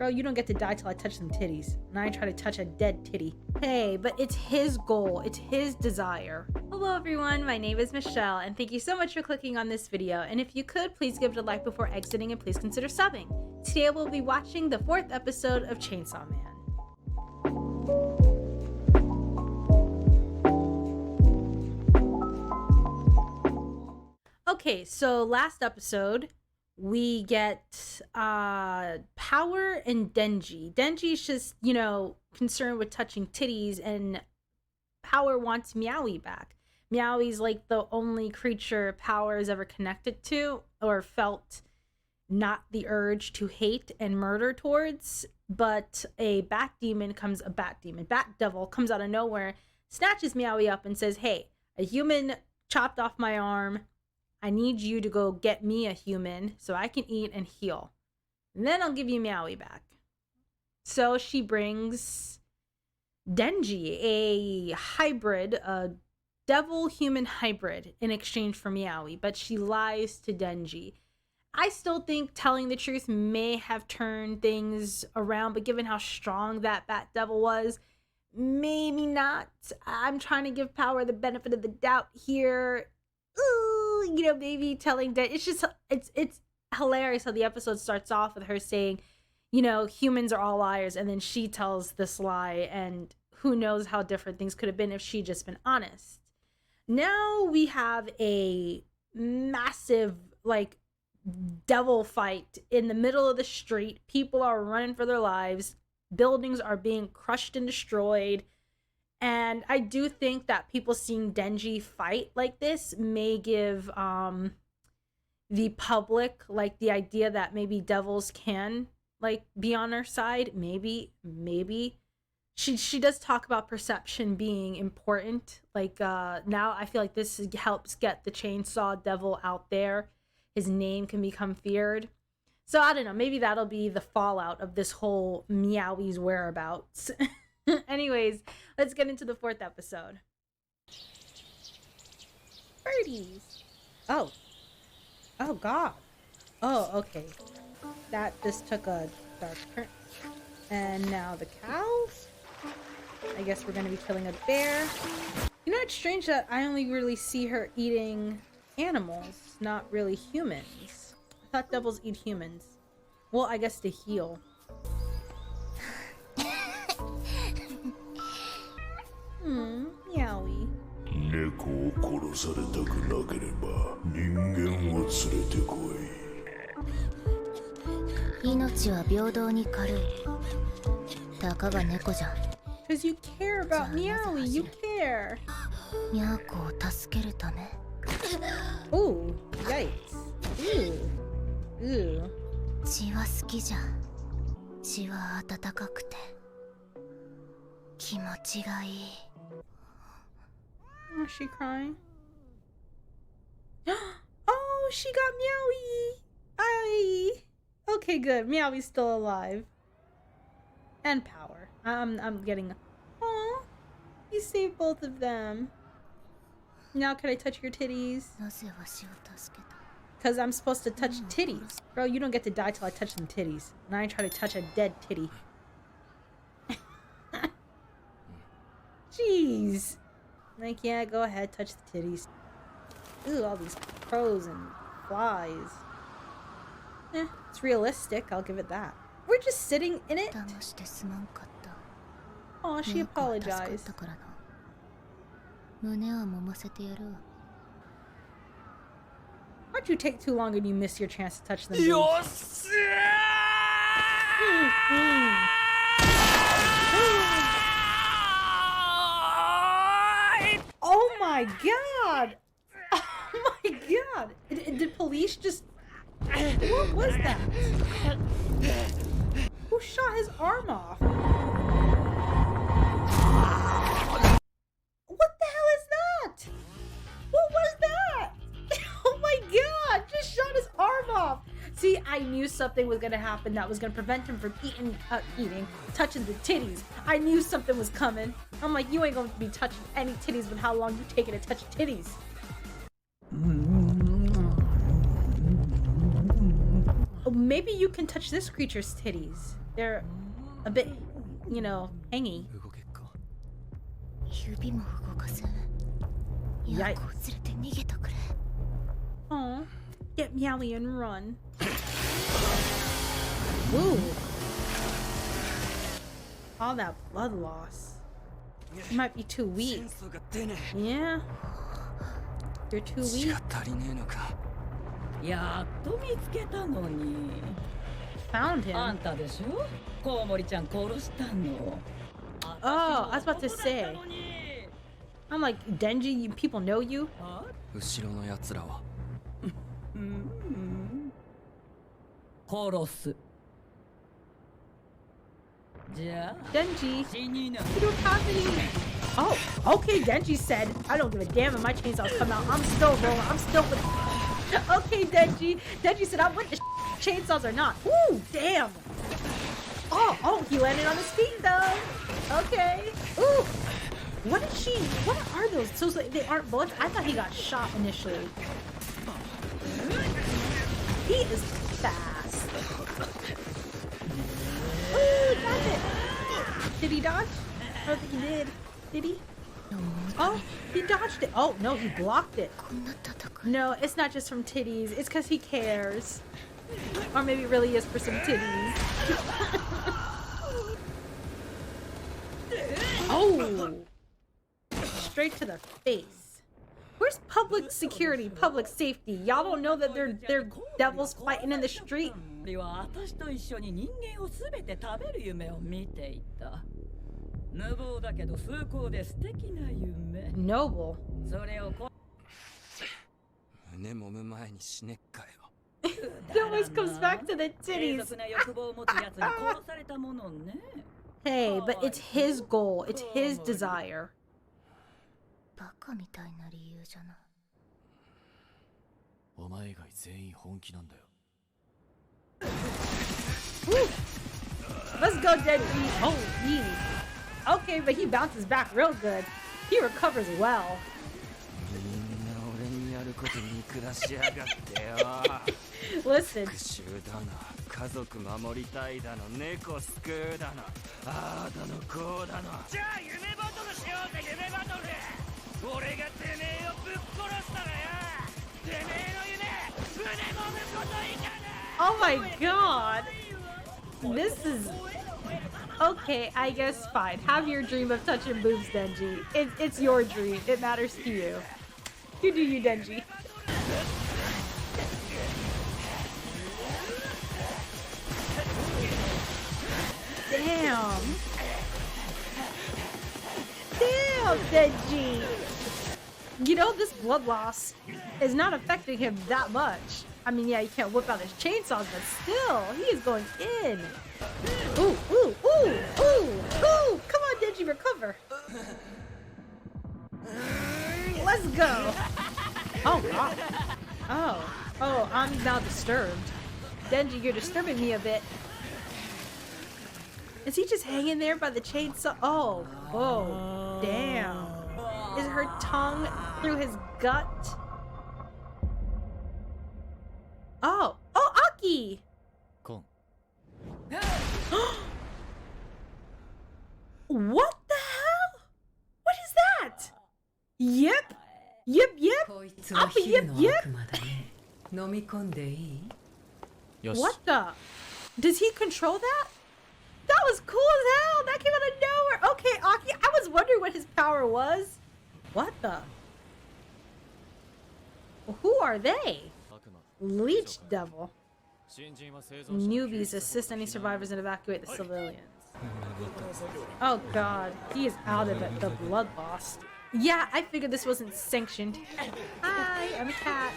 Bro, you don't get to die till I touch them titties. And I ain't try to touch a dead titty. Hey, but it's his goal. It's his desire. Hello everyone, my name is Michelle, and thank you so much for clicking on this video. And if you could, please give it a like before exiting, and please consider subbing. Today we'll be watching the 4th episode of Chainsaw Man. Okay, so last episode, we get Power and Denji. Denji's just, concerned with touching titties, and Power wants Meowie back. Meowie's like the only creature Power has ever connected to or felt not the urge to hate and murder towards, but a bat devil comes out of nowhere, snatches Meowie up and says, hey, a human chopped off my arm. I need you to go get me a human so I can eat and heal. And then I'll give you Meowie back. So she brings Denji, a hybrid, a devil-human hybrid, in exchange for Meowie. But she lies to Denji. I still think telling the truth may have turned things around, but given how strong that bat devil was, maybe not. I'm trying to give Power the benefit of the doubt here. Ooh, maybe telling that it's hilarious how the episode starts off with her saying, humans are all liars, and then she tells this lie, and who knows how different things could have been if she'd just been honest. Now we have a massive devil fight in the middle of the street. People are running for their lives. Buildings are being crushed and destroyed. And I do think that people seeing Denji fight like this may give the public the idea that maybe devils can be on our side. Maybe she does talk about perception being important. Now I feel like this helps get the chainsaw devil out there. His name can become feared. So I don't know, maybe that'll be the fallout of this whole Meowie's whereabouts. Anyways, let's get into the 4th episode. Birdies. Oh god. Oh, okay. This took a dark turn. And now the cows. I guess we're gonna be killing a bear. It's strange that I only really see her eating animals, not really humans. I thought devils eat humans. Well, I guess to heal. Meowie. 猫を殺されたくなければ人間を連れてこい。命は平等に軽い。たかが猫じゃん。Because you care about Meowie, you care. ミャーコを助けるため。Ooh, yikes. Ooh. 血は好きじゃん。血は温かくて気持ちがいい。Oh, is she crying? Oh, she got Meowie! Okay, good. Meowie's still alive. And Power. I'm getting... Oh, you saved both of them. Now can I touch your titties? Because I'm supposed to touch titties. Bro, you don't get to die till I touch them titties. And I ain't try to touch a dead titty. Jeez. Yeah, go ahead, touch the titties. Ooh, all these crows and flies. It's realistic, I'll give it that. We're just sitting in it. Oh, she apologized. Why'd you take too long and you miss your chance to touch them? Oh my god! Oh my god! Did police just... What was that? Who shot his arm off? What the hell is that? What was that? Oh my god! Just shot his arm off! See, I knew something was gonna happen that was gonna prevent him from touching the titties. I knew something was coming. I'm like, you ain't gonna be touching any titties with how long you taking to touch titties. Maybe you can touch this creature's titties. They're a bit, you know, hangy. 動けっか。指も動かず。ヤーコを連れて逃げてくれ。 Oh, get meowy and run. Ooh. All that blood loss. You might be too weak. 酸素が出ね Yeah. You're too え。血 weak. が足りねえのか。やっと見つけたのに。 Found あ him. んたでしょコウモリちゃん殺したの。 Oh, I was about to say. I'm like, Denji, people know you? 後ろの奴らは。殺す。じゃあ Denji, 死にな。 you don't have any. Oh, okay, Denji said, I don't give a damn if my chainsaws come out. I'm still rolling. I'm still with. Okay, Denji. Denji said, I'm with the chainsaws or not. Ooh, damn. Oh, he landed on his feet though. Okay. Ooh. What is she? What are those? So they aren't bullets? I thought he got shot initially. He is fast. Ooh, dodge it. Did he dodge? I don't think he did. Did he? Oh, he dodged it. Oh, no, he blocked it. こんな戦い。 No, it's not just from titties. It's because he cares. Or maybe it really is for some titties. Oh! Straight to the face. Where's public security, public safety? Y'all don't know that they're devils fighting in the street? は私と一緒に人間をすべて食べる夢を見ていた。無謀だけど崇高で素敵な夢。 Noble. それをこ胸揉む前に死ねっかよ。 It always comes back to the 低 titties. 俗な欲望を持つ奴に殺されたものね。 Hey, but it's his goal. It's his desire. バカみたいな理由じゃない。お前以外全員本気なんだよ。 Woo. Let's go, Denji. Oh, he. Okay, but he bounces back real good. He recovers well. みんな俺にやること見下しやがってよ。 Listen, 復讐だの、家族守りたいだの、猫救うだの、ああだのこうだの。じゃあ夢バトルしようぜ、夢バトル。俺がてめえをぶっ殺したらよ。てめえの夢、胸揉むこといかない。 oh my god. This is... Okay, I guess fine. Have your dream of touching boobs, Denji. It's your dream. It matters to you. You do you, Denji. Damn. Damn, Denji. You know, this blood loss is not affecting him that much. I mean, yeah, you can't whip out his chainsaws, but still, he is going in. Ooh, ooh, ooh, ooh, ooh. Come on, Denji, recover. Let's go. Oh, God. Oh, I'm now disturbed. Denji, you're disturbing me a bit. Is he just hanging there by the chainsaw? Oh, whoa, damn. Is her tongue through his gut? Oh, Aki! コン。 What the hell? What is that? Yep. Yep. こいつは Aki, 昼 yep, の yep. 悪魔だね。飲み込んでいい？よし。 What the? Does he control that? That was cool as hell. That came out of nowhere. Okay, Aki, I was wondering what his power was. What the? Who are they? Leech Devil. Newbies assist any survivors and evacuate the civilians. Oh god, he is out of it, the blood loss. Yeah, I figured this wasn't sanctioned. Hi, I'm a cat.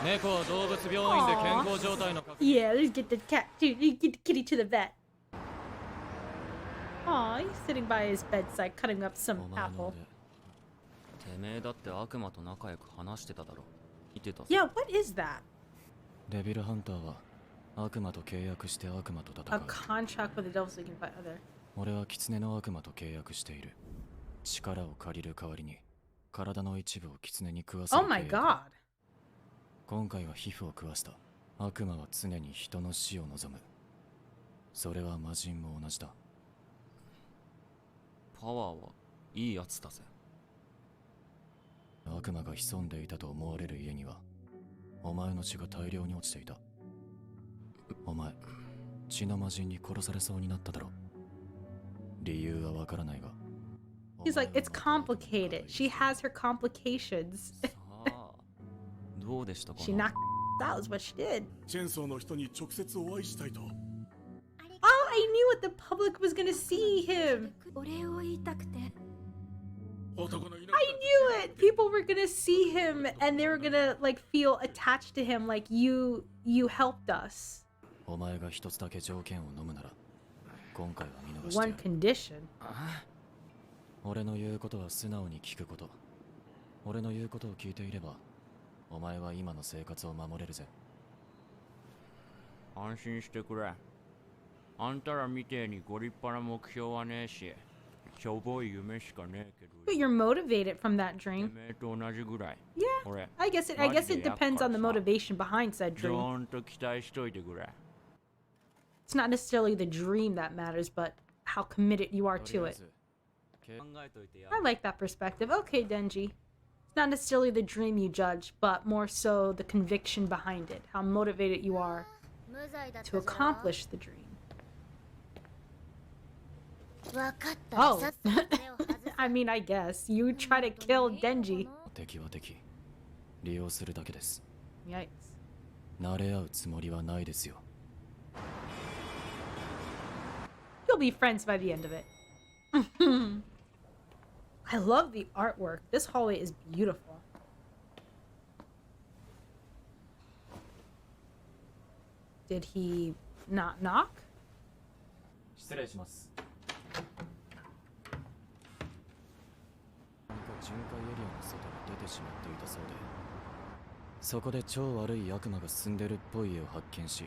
猫は動物病院で健康状態の確認。 Yeah, let's get the cat to get the kitty to the vet. Aw, he's sitting by his bedside cutting up some お前の apple. 腕。てめえだって悪魔と仲良く話してただろ。言ってたぞ。 Yeah, what is that? デビルハンターは悪魔と契約して悪魔と戦 A う。 contract with the devil so he can fight other. 俺は狐の悪魔と契約している。力を借りる代わりに体の一部を狐に食わせる Oh my 契約 god. 今回は皮膚を食わした。悪魔は常に人の死を望む。それは魔人も同じだ。パワーはいいやつだぜ。悪魔が潜んでいたと思われる家にはお前の血が大量に落ちていた。お前血の魔人に殺されそうになっただろ。理由はわからないが。 He's like, it's complicated. She has her complications. さあどうでしたか She knocked out is what she did. チェンソーの人に直接お会いしたいと。 Oh, I knew what the public was gonna see him. お礼を言いたくて。 男のいない I knew it. People were gonna see him and they were gonna like feel attached to him, like you helped us. お前が一つだけ条件を飲むなら今回は見逃してや One る。 condition. 俺の言うことは素直に聞くこと。俺の言うことを聞いていればお前は今の生活を守れるぜ。安心してくれ。あんたらみてえにご立派な目標はねえし、しょぼい夢しかねえけど。 But you're motivated from that て dream. めえと同じぐらい。 Yeah, 俺 I guess it depends on the motivation behind said ち dream. ょんと期待しといてくれ。 It's not necessarily the dream that matters, but how committed you are とり to あえ it. ず考えといてや I like that perspective. Okay, Denji. It's not necessarily the dream you judge, but more so the conviction behind it, how motivated you are 無罪だった to ぞ。 accomplish the dream. わかったら Oh. さっさと手を外せ。 I mean, I guess. You try to kill Denji. 敵は敵。利用するだけです。 Yikes. 慣れ合うつもりはないですよ。 You'll be friends by the end of it. I love the artwork. This hallway is beautiful. Did he not knock? 失礼します。何か巡回エリアの外に出てしまっていたそうで、そこで超悪い悪魔が住んでるっぽい家を発見し、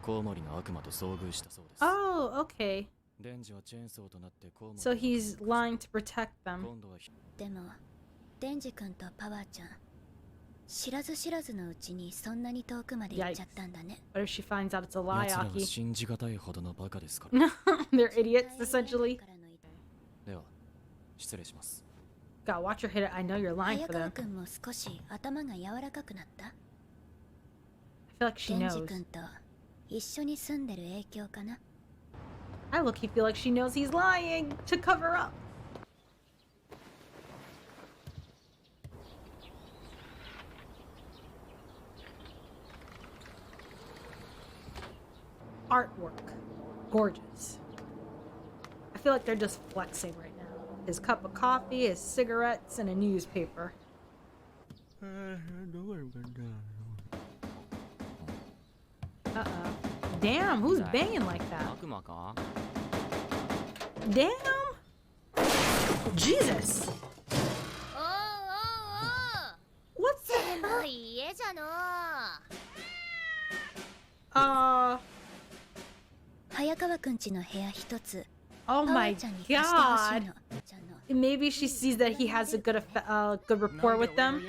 コウモリの悪魔と遭遇したそうです。 Oh, okay. デンジはチェーンソーとなってコウモリ So he's lying to protect them. 今度はでもデンジ君とパワーちゃん知らず知らずのうちにそんなに遠くまで行っちゃったんだね。 What if she finds out it's a lie, 奴らは Aki? 信じがたいほどのバカですから。 They're idiots, essentially. では失礼します。 God, watch your head. I know you're lying 早 for 川 them. 君も少し頭が柔らかくなった I feel like she デンジ knows. 君と一緒に住んでる影響かな。 I look, feel like she knows he's lying to cover up. Artwork. Gorgeous. I feel like they're just flexing right now. His cup of coffee, his cigarettes, and a newspaper. Uh-oh. Damn, who's banging like that? 悪魔か Damn! Jesus! おうおう What's おう狭い家じゃの 早川君家の部屋一つ Oh パワ my ーちゃんに貸してほしい god. の。じゃの Maybe she sees that he has a good rapport with them.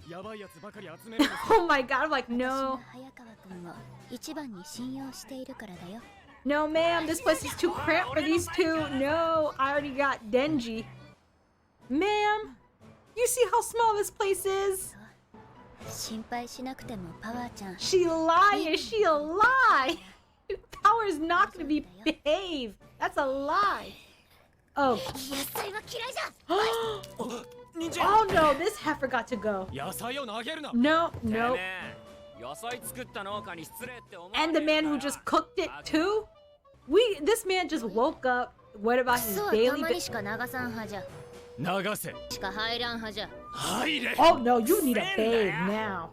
やばいやつばかり集めるんです Oh my god, I'm like, 私 no. は早川君を一番に信用しているからだよ。 No, ma'am, this place is too cramped for these two. No, I already got Denji. Ma'am, you see how small this place is? 心配しなくてもパワーちゃん She lying, she a lie. Power is not gonna be behave. That's a lie. Oh. 野菜は嫌いじゃ Oh no, this heifer got to go. 野菜を投げるな No, て no. めえ野菜作った農家に失礼って思わ And the ねえ man の who か just cooked it too? This man just woke up. What about ク his ソはた daily まにしか流さん派じゃ流せしか入らん派じゃ。入れ Oh no, you need a babe now.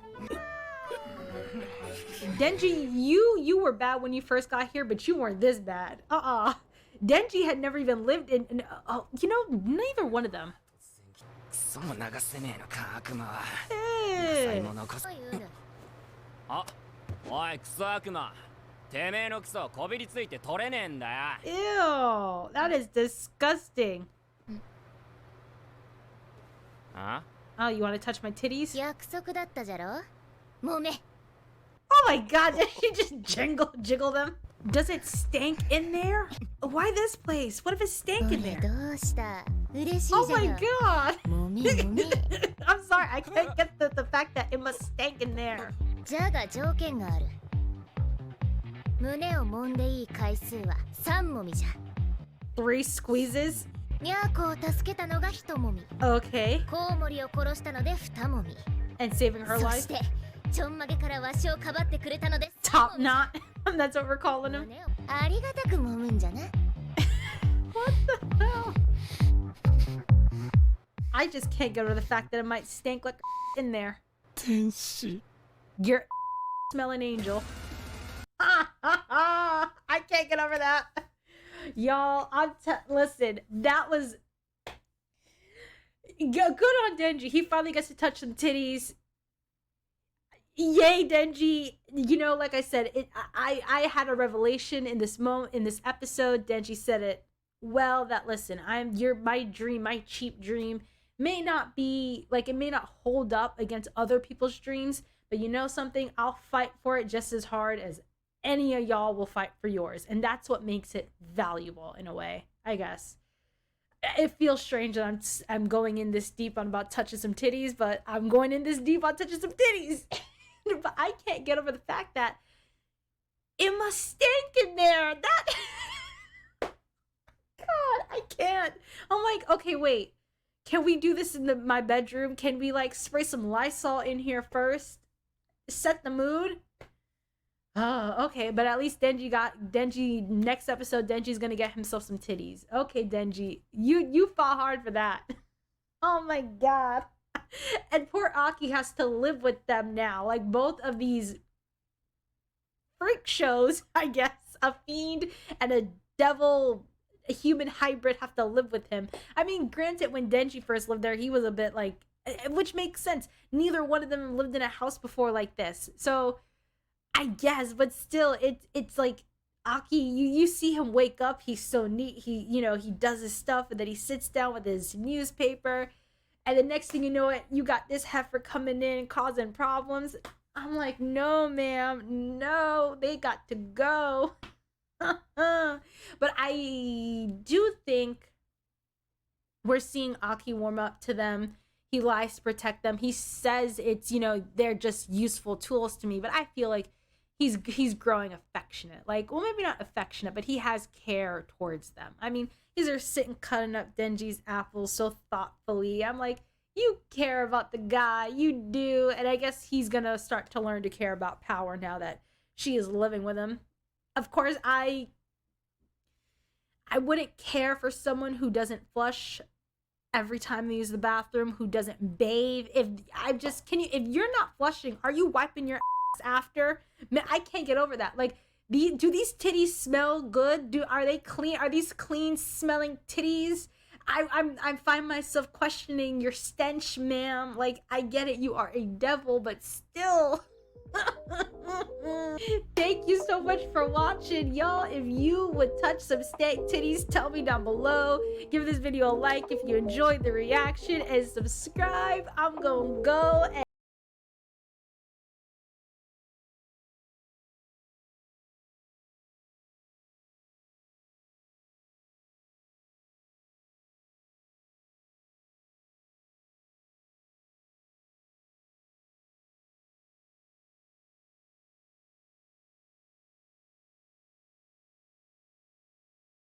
Denji, you were bad when you first got here, but you weren't this bad. Denji had never even lived in neither one of them. クソも流せねえのか悪魔は Eh. 野菜も残すそういうのあおいクソ悪魔てめえのクソこびりついて取れねえんだよ Ew, that is disgusting. あ Oh, you want to touch my titties? 約束だったじゃろもめ Oh my god, did she just jiggle them? Does it stink in there? Why this place? What if it stank in there? どうした嬉しいじゃ Oh ない my god! もめもめ I'm sorry, I can't get the fact that it must stank in there. じゃが条件がある胸を揉んでいい回数は3もみじゃ 3 squeezes? にゃーこを助けたのが1もみ Okay. コウモリを殺したので2もみ And saving her そ life? してちょんまげからわしをかばってくれたので Top 3もみ knot? That's what we're calling him. 胸をありがたく揉むんじゃな What the hell? I just can't get over the fact that it might stink like in there. 天使 You're smelling angel. I can't get over that. Y'all, listen, that was good on Denji. He finally gets to touch some titties. Yay, Denji. You know, like I said, I had a revelation in this moment, in this episode. Denji said it well, that listen, my dream, my cheap dream may not be like, it may not hold up against other people's dreams, but you know something, I'll fight for it just as hard as any of y'all will fight for yours. And that's what makes it valuable in a way, I guess. It feels strange that I'm going in this deep on about touching some titties, but I'm going in this deep on touching some titties. But I can't get over the fact that it must stink in there. That God, I can't. I'm like, okay, wait. Can we do this in my bedroom? Can we like spray some Lysol in here first? Set the mood? Oh, okay, but at least Denji, next episode, Denji's gonna get himself some titties. Okay, Denji, you fought hard for that. Oh my god. And poor Aki has to live with them now. Like, both of these freak shows, I guess, a fiend and a devil, a human hybrid, have to live with him. I mean, granted, when Denji first lived there, he was a bit like, which makes sense. Neither one of them lived in a house before like this. So, I guess, but still, it's like, Aki, you see him wake up, he's so neat, he does his stuff, and then he sits down with his newspaper, and the next thing you know it, you got this heifer coming in causing problems. I'm like, no, ma'am, no, they got to go. But I do think we're seeing Aki warm up to them. He lies to protect them. He says it's, they're just useful tools to me, but I feel like he's growing affectionate. Like, well, maybe not affectionate, but he has care towards them. I mean, he's there sitting cutting up Denji's apples so thoughtfully. I'm like, you care about the guy, you do. And I guess he's gonna start to learn to care about Power now that she is living with him. Of course, I wouldn't care for someone who doesn't flush every time they use the bathroom, who doesn't bathe. If you're not flushing, are you wiping your ass after? Man, I can't get over that. Like, do these titties smell good? Are they clean? Are these clean smelling titties? I find myself questioning your stench, ma'am. Like, I get it, you are a devil, but still. Thank you so much for watching, y'all. If you would touch some stank titties, tell me down below. Give this video a like if you enjoyed the reaction, and subscribe. I'm gonna go and